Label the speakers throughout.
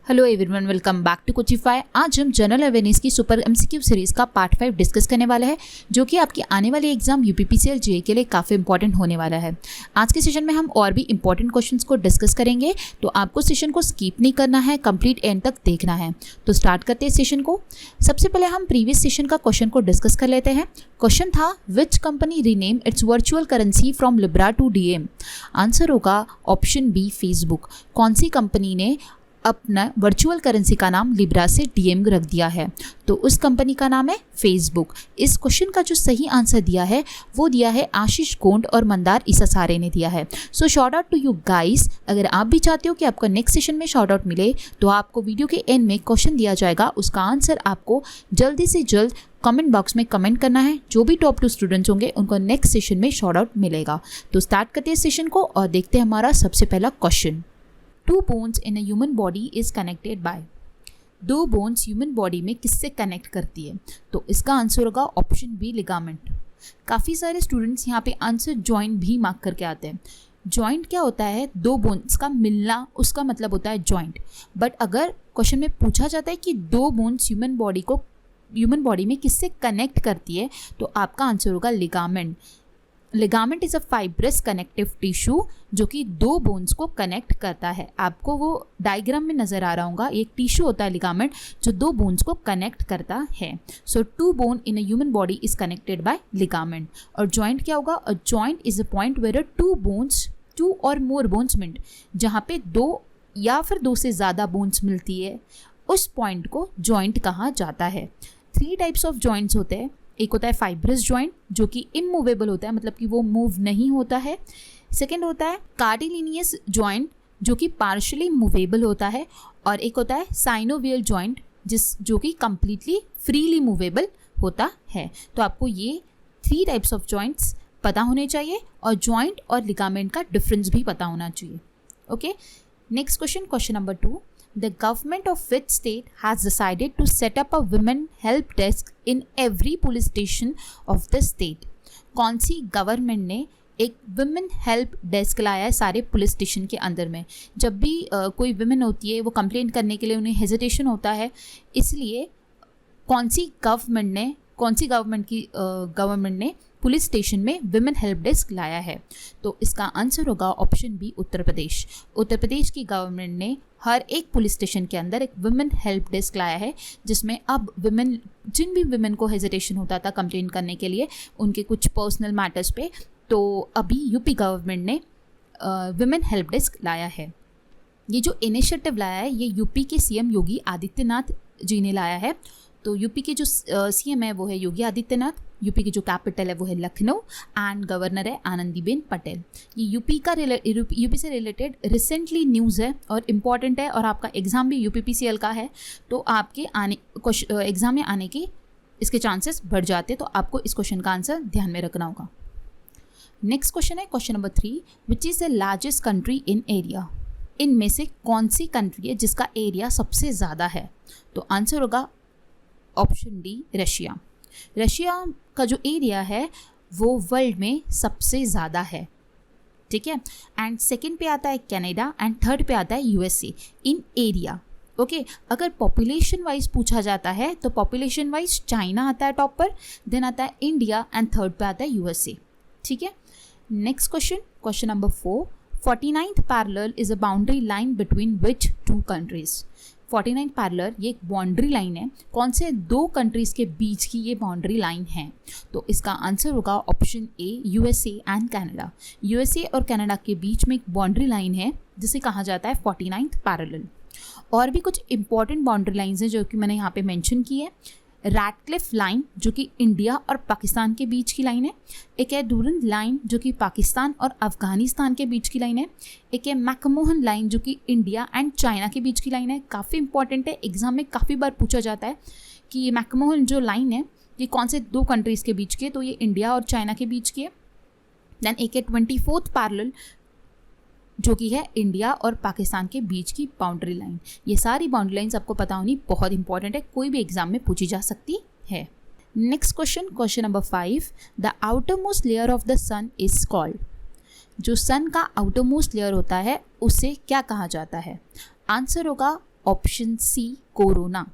Speaker 1: Hello everyone, welcome back to Coachify. आज हम general awareness की सुपर एमसीक्यू सीरीज का पार्ट 5 डिस्कस करने वाला है, जो कि आपकी आने वाली एग्जाम यूपीपीसीएल जेईई के लिए काफ़ी इंपॉर्टेंट होने वाला है। आज के सेशन में हम और भी इंपॉर्टेंट क्वेश्चंस को डिस्कस करेंगे, तो आपको सेशन को स्किप नहीं करना है, कंप्लीट एंड तक देखना है। तो स्टार्ट करते हैं सेशन को। सबसे पहले हम प्रीवियस सेशन का क्वेश्चन को डिस्कस कर लेते हैं। क्वेश्चन था, which company rename its virtual currency from Libra to Diem. Answer होगा ऑप्शन बी, फेसबुक। कौन सी कंपनी ने अपना वर्चुअल करेंसी का नाम लिब्रा से डीएम रख दिया है? तो उस कंपनी का नाम है फेसबुक। इस क्वेश्चन का जो सही आंसर दिया है वो दिया है आशीष गोंड और मंदार ईसासारे ने दिया है। So shout out to you guys. अगर आप भी चाहते हो कि आपका नेक्स्ट सेशन में शॉर्ट आउट मिले, तो आपको वीडियो के एंड में क्वेश्चन दिया जाएगा, उसका आंसर आपको जल्दी से जल्द कमेंट बॉक्स में कमेंट करना है। जो भी टॉप 2 स्टूडेंट्स होंगे उनको नेक्स्ट सेशन में शॉर्ट आउट मिलेगा। तो स्टार्ट करते हैं सेशन को और देखते हैं हमारा सबसे पहला question. 2 bones in a human body is connected by। 2 bones human body में किससे कनेक्ट करती है? तो इसका आंसर होगा ऑप्शन बी, लिगामेंट। काफ़ी सारे स्टूडेंट्स यहाँ पे आंसर जॉइंट भी मार्क करके आते हैं। जॉइंट क्या होता है? 2 बोन्स का मिलना, उसका मतलब होता है जॉइंट। बट अगर क्वेश्चन में पूछा जाता है कि 2 बोन्स ह्यूमन बॉडी में किससे कनेक्ट करती है, तो आपका आंसर होगा ligament. Ligament is a fibrous connective tissue जो कि 2 बोन्स को कनेक्ट करता है। आपको वो डायग्राम में नज़र आ रहा होगा, एक टिश्यू होता है लिगामेंट जो 2 बोन्स को कनेक्ट करता है। So 2 bone in a human body is connected by ligament. और जॉइंट क्या होगा? A joint is a point where 2 or more bones meet, जहाँ पे 2 या फिर 2 से ज़्यादा बोन्स मिलती है, उस पॉइंट को जॉइंट कहा जाता है। 3 टाइप्स ऑफ जॉइंट्स होते हैं। एक होता है फाइब्रस जॉइंट जो कि इमूवेबल होता है, मतलब कि वो मूव नहीं होता है। सेकेंड होता है कार्टिलिनियस जॉइंट जो कि पार्शियली मूवेबल होता है। और एक होता है साइनोवियल जॉइंट जो कि कंप्लीटली फ्रीली मूवेबल होता है। तो आपको ये 3 टाइप्स ऑफ जॉइंट्स पता होने चाहिए और जॉइंट और लिगामेंट का डिफरेंस भी पता होना चाहिए। Okay, next question, question number 2। The government of which state has decided to set up a women help desk in every police station of the state? कौन सी गवर्नमेंट ने एक वुमेन हेल्प डेस्क लाया है सारे पुलिस स्टेशन के अंदर में? जब भी कोई वुमेन होती है वो कंप्लेंट करने के लिए उन्हें हेजिटेशन होता है, इसलिए कौन सी गवर्नमेंट ने पुलिस स्टेशन में विमेन हेल्प डेस्क लाया है? तो इसका आंसर होगा ऑप्शन बी, उत्तर प्रदेश। उत्तर प्रदेश की गवर्नमेंट ने हर एक पुलिस स्टेशन के अंदर एक विमेन हेल्प डेस्क लाया है, जिसमें अब जिन भी विमेन को हेजिटेशन होता था कंप्लेंट करने के लिए उनके कुछ पर्सनल मैटर्स पे, तो अभी यूपी गवर्नमेंट ने विमेन हेल्प डेस्क लाया है। ये जो इनिशिएटिव लाया है ये यूपी के सीएम योगी आदित्यनाथ जी ने लाया है। तो यूपी के जो सीएम है वो है योगी आदित्यनाथ, यूपी की जो कैपिटल है वो है लखनऊ, एंड गवर्नर है आनंदीबेन पटेल। ये यूपी से रिलेटेड रिसेंटली न्यूज़ है और इम्पॉर्टेंट है, और आपका एग्ज़ाम भी यूपीपीसीएल का है, तो आपके एग्ज़ाम में आने की इसके चांसेस बढ़ जाते हैं। तो आपको इस क्वेश्चन का आंसर ध्यान में रखना होगा। नेक्स्ट क्वेश्चन है question number 3, which is the largest country in area. इनमें से कौन सी कंट्री है जिसका एरिया सबसे ज़्यादा है? तो आंसर होगा ऑप्शन डी, रशिया। रशिया का जो एरिया है वो वर्ल्ड में सबसे ज़्यादा है, ठीक है। एंड सेकंड पे आता है कनाडा, एंड थर्ड पे आता है यूएसए इन एरिया। ओके, अगर पॉपुलेशन वाइज पूछा जाता है तो पॉपुलेशन वाइज चाइना आता है टॉप पर, देन आता है इंडिया, एंड थर्ड पे आता है यूएसए, ठीक है। Next question, question number 4। 49th parallel is a boundary line between which 2 countries? 49th parallel ये एक बाउंड्री लाइन है, कौन से 2 कंट्रीज़ के बीच की ये बाउंड्री लाइन है? तो इसका आंसर होगा option A, USA and Canada. USA और कनाडा के बीच में एक बाउंड्री लाइन है जिसे कहा जाता है 49th पैरेलल। और भी कुछ इंपॉर्टेंट बाउंड्री लाइन्स हैं जो कि मैंने यहाँ पे मेंशन की है। रैटक्लिफ लाइन जो कि इंडिया और पाकिस्तान के बीच की लाइन है, एक है डूरन लाइन जो कि पाकिस्तान और अफगानिस्तान के बीच की लाइन है, एक है मैकमोहन लाइन जो कि इंडिया एंड चाइना के बीच की लाइन है। काफ़ी इंपॉर्टेंट है, एग्जाम में काफ़ी बार पूछा जाता है कि ये मैकमोहन जो लाइन है ये कौन से 2 कंट्रीज़ के बीच की है, तो ये इंडिया और चाइना के बीच की है। देन एक है 24th पैरेलल जो कि है इंडिया और पाकिस्तान के बीच की बाउंड्री लाइन। ये सारी बाउंड्री लाइन्स आपको पता होनी बहुत इंपॉर्टेंट है, कोई भी एग्जाम में पूछी जा सकती है। Next question, question number 5। The outer most layer of the sun is called. जो सन का आउटर मोस्ट लेयर होता है उसे क्या कहा जाता है? आंसर होगा ऑप्शन सी कोरोना।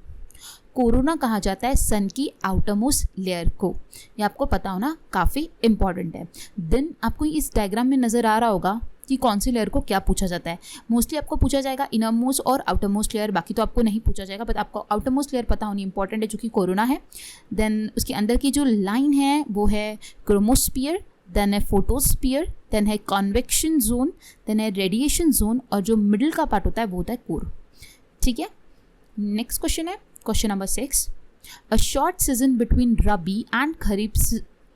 Speaker 1: कोरोना कहा जाता है सन की आउटरमोस्ट लेयर को। ये आपको पता होना काफ़ी इंपॉर्टेंट है। देन आपको इस डायग्राम में नज़र आ रहा होगा कि कौन सी लेयर को क्या पूछा जाता है। मोस्टली आपको पूछा जाएगा इनर मोस्ट और आउटर मोस्ट लेयर, बाकी तो आपको नहीं पूछा जाएगा, बट आपको आउटर मोस्ट लेयर पता होनी इंपॉर्टेंट है जो कि कोरोना है। देन उसके अंदर की जो लाइन है वो है क्रोमोस्फियर, देन है फोटोस्फियर, देन है कॉन्वेक्शन जोन, देन है रेडिएशन जोन, और जो मिडिल का पार्ट होता है वो होता है कोर। ठीक है, नेक्स्ट क्वेश्चन है question number 6। A short season between rabi and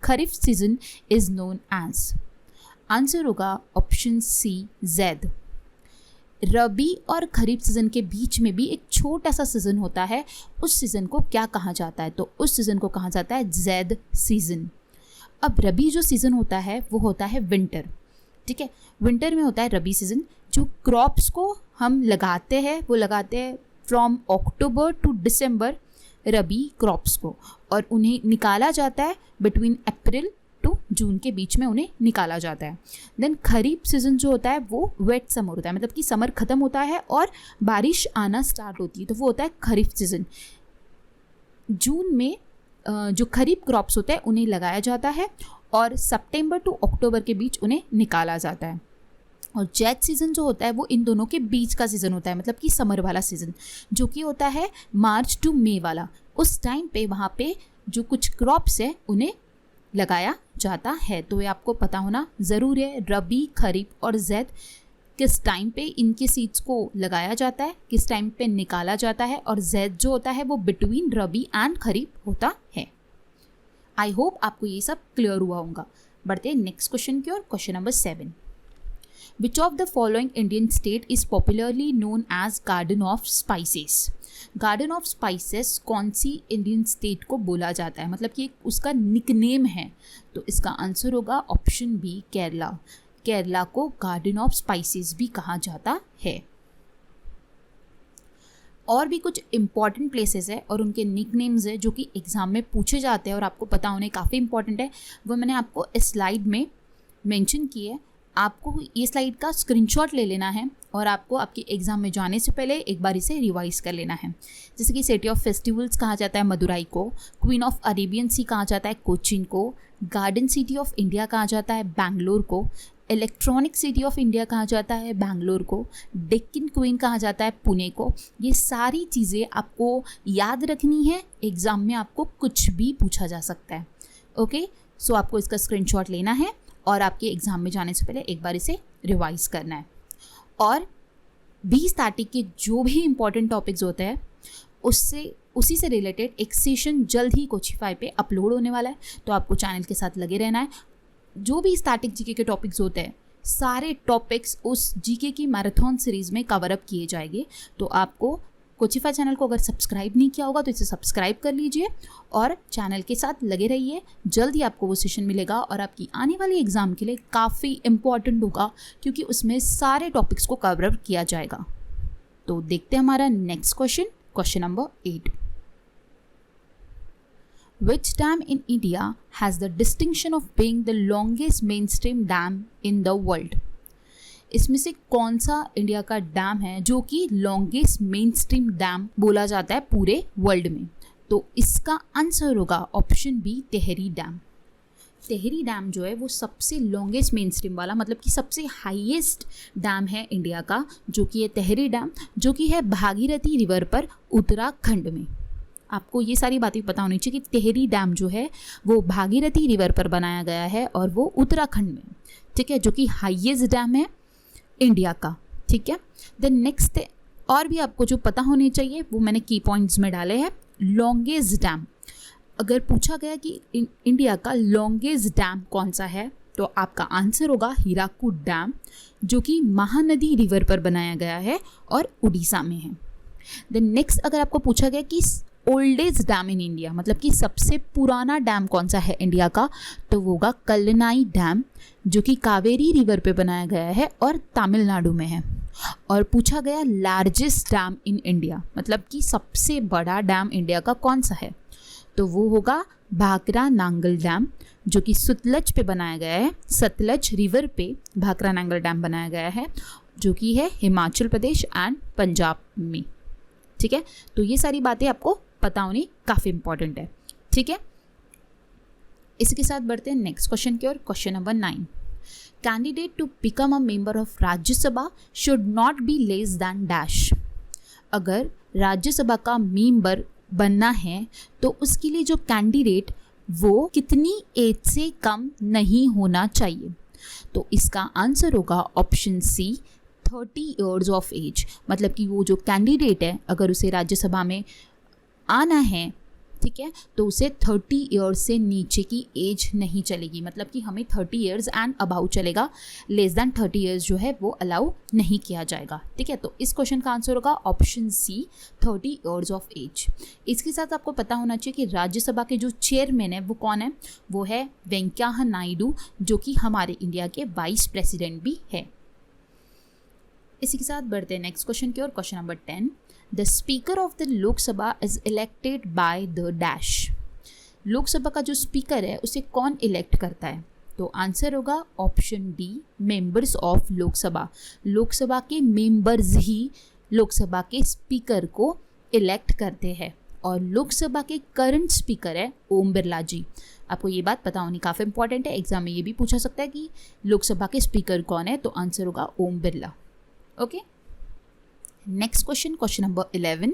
Speaker 1: kharif season is known as. Answer होगा ऑप्शन सी जेद। रबी और खरीफ सीजन के बीच में भी एक छोटा सा सीजन होता है, उस सीजन को क्या कहा जाता है? तो उस सीजन को कहा जाता है जेद सीजन। अब रबी जो सीजन होता है वो होता है विंटर। ठीक है, विंटर में होता है रबी सीजन। जो क्रॉप्स को हम लगाते हैं वो लगाते हैं from October to December rabi crops को, और उन्हें निकाला जाता है बिटवीन अप्रैल टू जून के बीच में उन्हें निकाला जाता है। देन खरीफ सीजन जो होता है वो वेट समर होता है, मतलब कि समर ख़त्म होता है और बारिश आना स्टार्ट होती है, तो वो होता है खरीफ सीजन। जून में जो खरीफ क्रॉप्स होते हैं उन्हें लगाया जाता है और सितंबर टू अक्टूबर के बीच उन्हें निकाला जाता है। और जैद सीज़न जो होता है वो इन दोनों के बीच का सीज़न होता है, मतलब कि समर वाला सीज़न जो कि होता है मार्च टू मई वाला। उस टाइम पे वहाँ पे जो कुछ क्रॉप्स है उन्हें लगाया जाता है। तो ये आपको पता होना ज़रूर है, रबी, खरीफ और जैद किस टाइम पे इनके सीड्स को लगाया जाता है, किस टाइम पे निकाला जाता है, और जैद जो होता है वो बिटवीन रबी एंड खरीफ होता है। आई होप आपको ये सब क्लियर हुआ होगा। बढ़ते हैं नेक्स्ट क्वेश्चन की ओर, question number 7। Which of the following Indian state is popularly known as Garden of Spices? Garden of Spices कौन सी इंडियन स्टेट को बोला जाता है, मतलब कि उसका निकनेम है? तो इसका आंसर होगा ऑप्शन बी केरला। केरला को गार्डन ऑफ स्पाइसेस भी कहा जाता है। और भी कुछ इंपॉर्टेंट प्लेसेस है और उनके निकनेम्स है जो कि एग्ज़ाम में पूछे जाते हैं और आपको पता होने काफ़ी इंपॉर्टेंट है, वो मैंने आपको इस स्लाइड में मेंशन की है। आपको ये स्लाइड का स्क्रीनशॉट ले लेना है और आपको आपके एग्ज़ाम में जाने से पहले एक बार इसे रिवाइज कर लेना है। जैसे कि सिटी ऑफ फेस्टिवल्स कहा जाता है मदुराई को, क्वीन ऑफ अरेबियन सी कहा जाता है कोचीन को, गार्डन सिटी ऑफ इंडिया कहा जाता है बैंगलोर को, इलेक्ट्रॉनिक सिटी ऑफ इंडिया कहा जाता है बैंगलोर को, डेक्कन क्वीन कहा जाता है पुणे को। ये सारी चीज़ें आपको याद रखनी है, एग्ज़ाम में आपको कुछ भी पूछा जा सकता है। ओके, सो आपको इसका स्क्रीनशॉट लेना है और आपके एग्ज़ाम में जाने से पहले एक बार इसे रिवाइज करना है। और 20 तारीख के जो भी इम्पोर्टेंट टॉपिक्स होते हैं उसी से रिलेटेड एक सेशन जल्द ही कोचिफाई पे अपलोड होने वाला है, तो आपको चैनल के साथ लगे रहना है। जो भी स्टैटिक जीके के टॉपिक्स होते हैं सारे टॉपिक्स उस जीके की मैराथन सीरीज़ में कवर अप किए जाएंगे। तो आपको कोचिफाई चैनल को अगर सब्सक्राइब नहीं किया होगा तो इसे सब्सक्राइब कर लीजिए और चैनल के साथ लगे रहिए। जल्द ही आपको वो सेशन मिलेगा और आपकी आने वाली एग्ज़ाम के लिए काफ़ी इम्पॉर्टेंट होगा क्योंकि उसमें सारे टॉपिक्स को कवर अप किया जाएगा। तो देखते हैं हमारा next question, question number 8। Which dam in India has the distinction of being the longest mainstream dam in the world? इसमें से कौन सा इंडिया का डैम है जो कि लॉन्गेस्ट मेन स्ट्रीम डैम बोला जाता है पूरे वर्ल्ड में? तो इसका आंसर होगा option B Tehri dam. Tehri dam जो है वो सबसे लॉन्गेस्ट मेन स्ट्रीम वाला, मतलब कि सबसे हाईएस्ट डैम है इंडिया का, जो कि है टेहरी डैम, जो कि है भागीरथी रिवर पर उत्तराखंड में। आपको ये सारी बातें पता होनी चाहिए कि टेहरी डैम जो है वो भागीरथी रिवर पर बनाया गया है और वो उत्तराखंड में, ठीक है, जो कि हाईएस्ट डैम है इंडिया का। ठीक है, देन नेक्स्ट और भी आपको जो पता होने चाहिए वो मैंने की पॉइंट्स में डाले हैं। लॉन्गेस्ट डैम, अगर पूछा गया कि इंडिया का लॉन्गेस्ट डैम कौन सा है तो आपका आंसर होगा हीराकुड डैम, जो कि महानदी रिवर पर बनाया गया है और उड़ीसा में है। देन नेक्स्ट अगर आपको पूछा गया कि ओल्डेस्ट डैम इन इंडिया, मतलब कि सबसे पुराना डैम कौन सा है इंडिया का, तो वो होगा कल्लनाई डैम, जो कि कावेरी रिवर पे बनाया गया है और तमिलनाडु में है। और पूछा गया लार्जेस्ट डैम इन इंडिया, मतलब कि सबसे बड़ा डैम इंडिया का कौन सा है, तो वो होगा भाखरा नांगल डैम, जो कि सतलज पे बनाया गया है। सतलज रिवर पे भाखरा नांगल डैम बनाया गया है, जो कि है हिमाचल प्रदेश एंड पंजाब में। ठीक है, तो ये सारी बातें आपको पता होनी काफ़ी इंपॉर्टेंट है। ठीक है, इसके साथ बढ़ते हैं नेक्स्ट क्वेश्चन की ओर। Question number 9, candidate to become a member of Rajya Sabha should not be less than dash. अगर राज्यसभा का मेंबर बनना है तो उसके लिए जो कैंडिडेट वो कितनी एज से कम नहीं होना चाहिए? तो इसका आंसर होगा option C, 30 years of age. मतलब कि वो जो कैंडिडेट है अगर उसे राज्यसभा में आना है, ठीक है, तो उसे 30 ईयर्स से नीचे की एज नहीं चलेगी। मतलब कि हमें 30 ईयर्स एंड अबाउ चलेगा, लेस दैन 30 ईयर्स जो है वो अलाउ नहीं किया जाएगा। ठीक है, तो इस क्वेश्चन का आंसर होगा option C, 30 years of age. इसके साथ आपको पता होना चाहिए कि राज्यसभा के जो चेयरमैन है वो कौन है? वो है वेंकैया नायडू, जो कि हमारे इंडिया के वाइस प्रेसिडेंट भी है। इसी के साथ बढ़ते हैं नेक्स्ट क्वेश्चन की ओर। Question number 10, the speaker of the Lok Sabha is elected by the dash. Lok Sabha का जो स्पीकर है उसे कौन इलेक्ट करता है? तो आंसर होगा option D, members of Lok Sabha. Lok Sabha के मेंबर्स ही लोकसभा के स्पीकर को इलेक्ट करते हैं और लोकसभा के करंट स्पीकर है ओम बिरला जी। आपको ये बात पता होनी काफ़ी इंपॉर्टेंट है, एग्जाम में ये भी पूछा सकता है कि लोकसभा के स्पीकर कौन है, तो आंसर होगा Om Birla. Okay, next question, question number 11,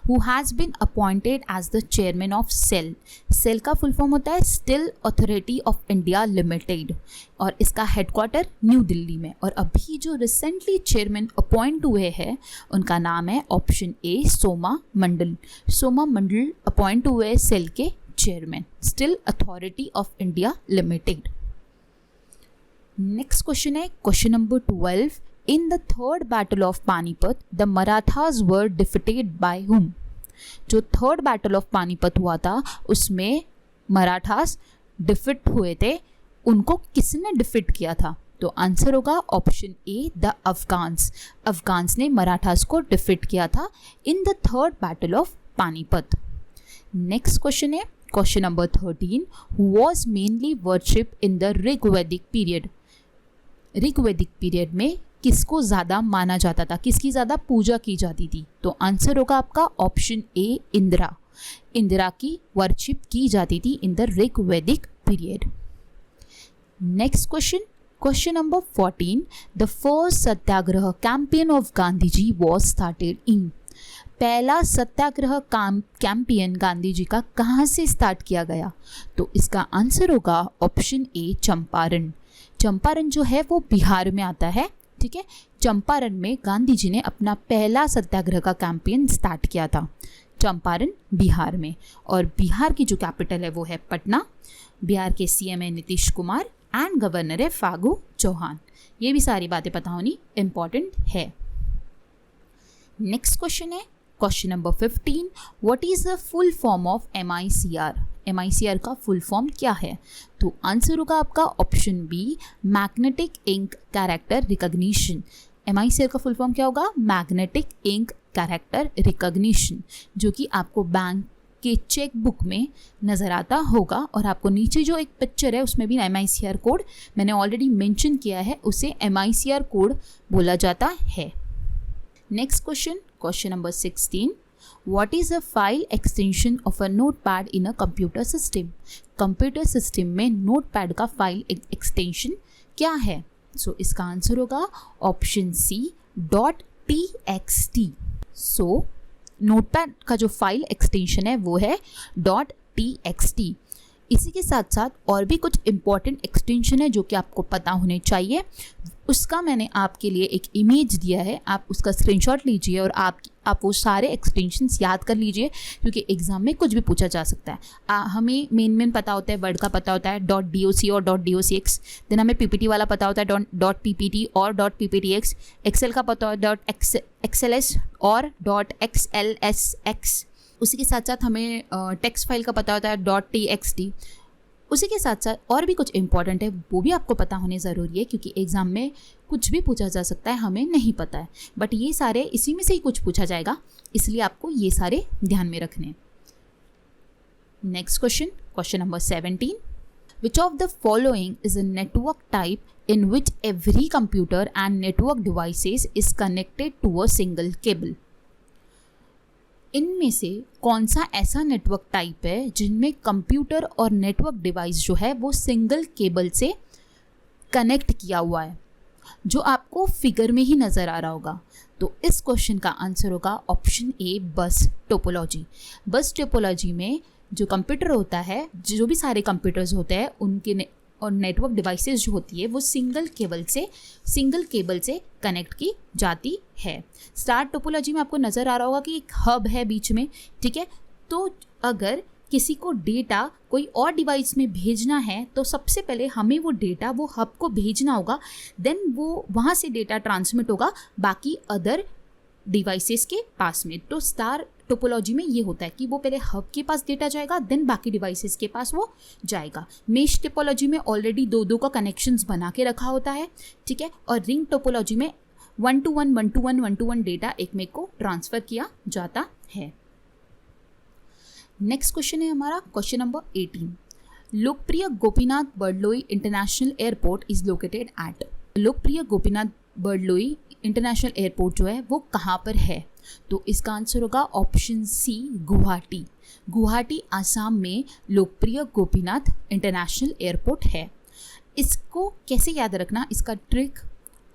Speaker 1: who has been appointed as the chairman of SAIL. SAIL का फुल फॉर्म होता है steel authority of India limited और इसका हेडक्वार्टर न्यू दिल्ली में। और अभी जो रिसेंटली चेयरमैन अपॉइंट हुए हैं उनका नाम है option A, Soma Mondal. Soma Mondal appoint हुए सेल के chairman, Steel authority of India Limited. Next question है question number 12, In the third battle of Panipat, the Marathas were defeated by whom? जो थर्ड बैटल ऑफ पानीपत हुआ था उसमें मराठास डिफीट हुए थे, उनको किसने डिफीट किया था? तो आंसर होगा option A, the Afghans. Afghans ने मराठास को डिफीट किया था in the third battle of Panipat. Next question है question number 13, who was mainly worship in the Rigvedic period. Rigvedic period में किसको ज़्यादा माना जाता था, किसकी ज़्यादा पूजा की जाती थी? तो आंसर होगा आपका ऑप्शन ए, इंदिरा। इंदिरा की वर्शिप की जाती थी in the Rigvedic period. Next question, question number 14, the first satyagraha campaign of Gandhi ji was started in. पहला सत्याग्रह कैंपेन गांधी जी का कहाँ से स्टार्ट किया गया? तो इसका आंसर होगा ऑप्शन ए, चंपारण। चंपारण जो है वो बिहार में आता है। ठीक है, चंपारण में गांधी जी ने अपना पहला सत्याग्रह का कैंपेन स्टार्ट किया था, चंपारण बिहार में। और बिहार की जो कैपिटल है वो है पटना। बिहार के सीएम है नीतीश कुमार एंड गवर्नर है फागू चौहान। ये भी सारी बातें पता होनी इंपॉर्टेंट है। नेक्स्ट क्वेश्चन है question number 15, what is the full form of MICR। MICR का फुल फॉर्म क्या है? तो आंसर होगा आपका option B, magnetic ink character recognition. MICR का फुल फॉर्म क्या होगा? मैग्नेटिक इंक कैरेक्टर रिकॉग्निशन, जो कि आपको बैंक के चेक बुक में नज़र आता होगा। और आपको नीचे जो एक पिक्चर है उसमें भी MICR कोड मैंने ऑलरेडी मेंशन किया है, उसे MICR कोड बोला जाता है। Next question, question number 16, What is a file extension of a notepad in a computer system? Computer system में नोटपैड का फाइल एक्सटेंशन क्या है? सो इसका आंसर होगा ऑप्शन सी, .txt। सो नोटपैड का जो फाइल एक्सटेंशन है वो है .txt। इसी के साथ साथ और भी कुछ इंपॉर्टेंट एक्सटेंशन है जो कि आपको पता होने चाहिए। उसका मैंने आपके लिए एक इमेज दिया है, आप उसका स्क्रीनशॉट लीजिए और आप वो सारे एक्सटेंशंस याद कर लीजिए, क्योंकि एग्जाम में कुछ भी पूछा जा सकता है। हमें मेन पता होता है, वर्ड का पता होता है .doc और .docx। देन हमें PPT वाला पता होता है .ppt और .pptx। एक्सेल का पता होता है .xls और .xlsx। उसी के साथ साथ हमें टेक्स्ट फाइल का पता होता है .txt। उसी के साथ साथ और भी कुछ इंपॉर्टेंट है वो भी आपको पता होने ज़रूरी है, क्योंकि एग्ज़ाम में कुछ भी पूछा जा सकता है, हमें नहीं पता है। बट ये सारे इसी में से ही कुछ पूछा जाएगा, इसलिए आपको ये सारे ध्यान में रखने। Next question, question number 17, which of the following is a network type in which every computer and network devices is connected to a single cable. इनमें से कौन सा ऐसा नेटवर्क टाइप है जिनमें कंप्यूटर और नेटवर्क डिवाइस जो है वो सिंगल केबल से कनेक्ट किया हुआ है, जो आपको फिगर में ही नज़र आ रहा होगा। तो इस क्वेश्चन का आंसर होगा ऑप्शन ए, बस टोपोलॉजी। बस टोपोलॉजी में जो कंप्यूटर होता है, जो भी सारे कंप्यूटर्स होते हैं उनके और नेटवर्क डिवाइसेस जो होती है वो सिंगल केबल से कनेक्ट की जाती है। स्टार टोपोलॉजी में आपको नज़र आ रहा होगा कि एक हब है बीच में, ठीक है। तो अगर किसी को डेटा कोई और डिवाइस में भेजना है तो सबसे पहले हमें वो डेटा वो हब को भेजना होगा, देन वो वहाँ से डेटा ट्रांसमिट होगा बाकी अदर डिवाइसेस के पास में। तो स्टार टोपोलॉजी में ये होता है कि वो पहले हब के पास डेटा जाएगा, देन बाकी डिवाइसेस के पास वो जाएगा। मेश टोपोलॉजी में ऑलरेडी दो का कनेक्शंस बना के रखा होता है, ठीक है। और रिंग टोपोलॉजी में 1 to 1 डेटा एक में को ट्रांसफ़र किया जाता है। नेक्स्ट क्वेश्चन है हमारा question number 18। Lokpriya Gopinath Bordoloi international airport is located at. Lokpriya Gopinath Bordoloi international airport जो है वो कहाँ पर है? तो इसका आंसर होगा ऑप्शन सी, गुवाहाटी। गुवाहाटी आसाम में लोकप्रिय गोपीनाथ इंटरनेशनल एयरपोर्ट है। इसको कैसे याद रखना, इसका ट्रिक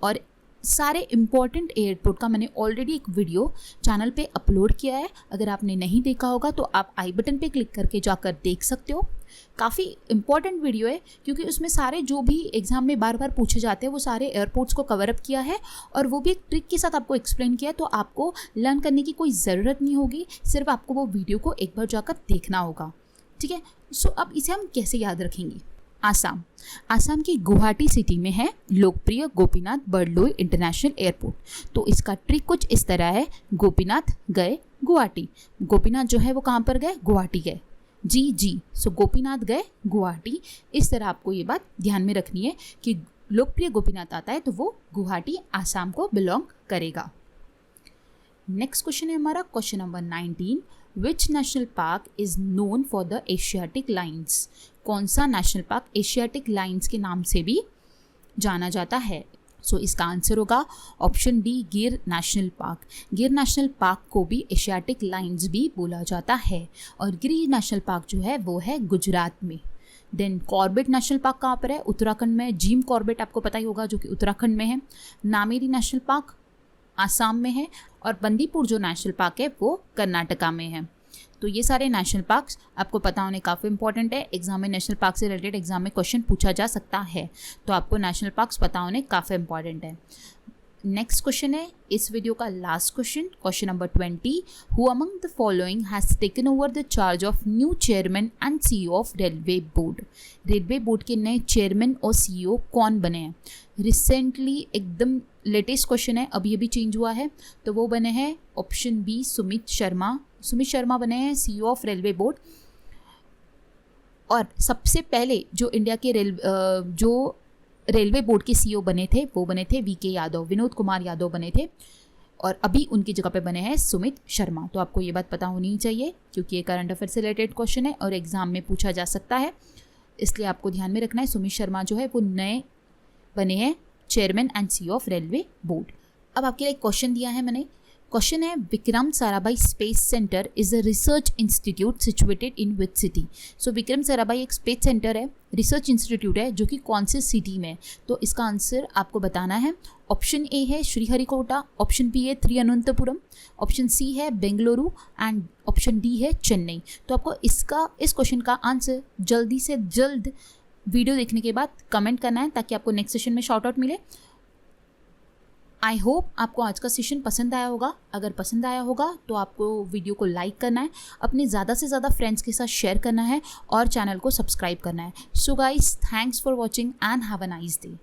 Speaker 1: और सारे इम्पॉर्टेंट एयरपोर्ट का मैंने ऑलरेडी एक वीडियो चैनल पे अपलोड किया है। अगर आपने नहीं देखा होगा तो आप आई बटन पे क्लिक करके जाकर देख सकते हो। काफ़ी इम्पॉर्टेंट वीडियो है क्योंकि उसमें सारे जो भी एग्ज़ाम में बार बार पूछे जाते हैं वो सारे एयरपोर्ट्स को कवर अप किया है और वो भी एक ट्रिक के साथ आपको एक्सप्लेन किया है। तो आपको लर्न करने की कोई ज़रूरत नहीं होगी, सिर्फ आपको वो वीडियो को एक बार जाकर देखना होगा, ठीक है। सो अब इसे हम कैसे याद रखेंगे? आसाम की गुवाहाटी सिटी में है लोकप्रिय गोपीनाथ बर्दलोई इंटरनेशनल एयरपोर्ट। तो इसका ट्रिक कुछ इस तरह है, गोपीनाथ गए गुवाहाटी। गोपीनाथ जो है वो कहाँ पर गए? गुवाहाटी गए। जी सो गोपीनाथ गए गुवाहाटी। इस तरह आपको ये बात ध्यान में रखनी है कि लोकप्रिय गोपीनाथ आता है तो वो गुवाहाटी आसाम को बिलोंग करेगा। नेक्स्ट क्वेश्चन है हमारा question number 19। Which national park is known for the Asiatic lines? कौन सा नेशनल पार्क एशियाटिक लाइन्स के नाम से भी जाना जाता है? सो इसका आंसर होगा ऑप्शन डी, गिर नेशनल पार्क। गिर नेशनल पार्क को भी एशियाटिक लाइन्स भी बोला जाता है और गिर नेशनल पार्क जो है वो है गुजरात में। देन कॉर्बेट नेशनल पार्क कहाँ पर है? उत्तराखंड में। जिम कॉर्बेट आपको पता ही होगा जो कि उत्तराखंड में है। नामेरी नेशनल पार्क आसाम में है और बंदीपुर जो नेशनल पार्क है वो कर्नाटका में है। तो ये सारे नेशनल पार्क्स आपको पता होने काफ़ी इंपॉर्टेंट है। एग्जाम में नेशनल पार्क से रिलेटेड एग्जाम में क्वेश्चन पूछा जा सकता है, तो आपको नेशनल पार्क्स पता होने काफ़ी इंपॉर्टेंट है। नेक्स्ट क्वेश्चन है इस वीडियो का last question, question number 20। Who among the following has taken over the charge of new chairman and CEO of railway board? Railway board के नए चेयरमैन और CEO कौन बने हैं? रिसेंटली एकदम लेटेस्ट क्वेश्चन है, अभी अभी चेंज हुआ है। तो वो बने हैं ऑप्शन बी, सुमित शर्मा। सुमित शर्मा बने हैं CEO ऑफ रेलवे बोर्ड। और सबसे पहले जो इंडिया के रेलवे बोर्ड के CEO बने थे वो बने थे VK यादव, विनोद कुमार यादव बने थे और अभी उनकी जगह पे बने हैं सुमित शर्मा। तो आपको ये बात पता होनी ही चाहिए क्योंकि ये करंट अफेयर से रिलेटेड क्वेश्चन है और एग्जाम में पूछा जा सकता है, इसलिए आपको ध्यान में रखना है। सुमित शर्मा जो है वो नए बने हैं chairman and CEO of railway board. अब आपके लिए क्वेश्चन दिया है मैंने, क्वेश्चन है Vikram Sarabhai space centre is a research institute situated in which city? So Vikram Sarabhai एक स्पेस सेंटर है, रिसर्च इंस्टीट्यूट है जो कि कौन से सिटी में? तो इसका आंसर आपको बताना है। ऑप्शन ए है श्रीहरिकोटा, ऑप्शन बी है तिरुवनंतपुरम, ऑप्शन सी है बेंगलुरु एंड ऑप्शन डी है चेन्नई। तो आपको इस क्वेश्चन का आंसर जल्दी से जल्द वीडियो देखने के बाद कमेंट करना है ताकि आपको नेक्स्ट सेशन में शॉर्ट आउट मिले। आई होप आपको आज का सेशन पसंद आया होगा। अगर पसंद आया होगा तो आपको वीडियो को लाइक करना है, अपने ज़्यादा से ज़्यादा फ्रेंड्स के साथ शेयर करना है और चैनल को सब्सक्राइब करना है। So guys, thanks for watching and have a nice day.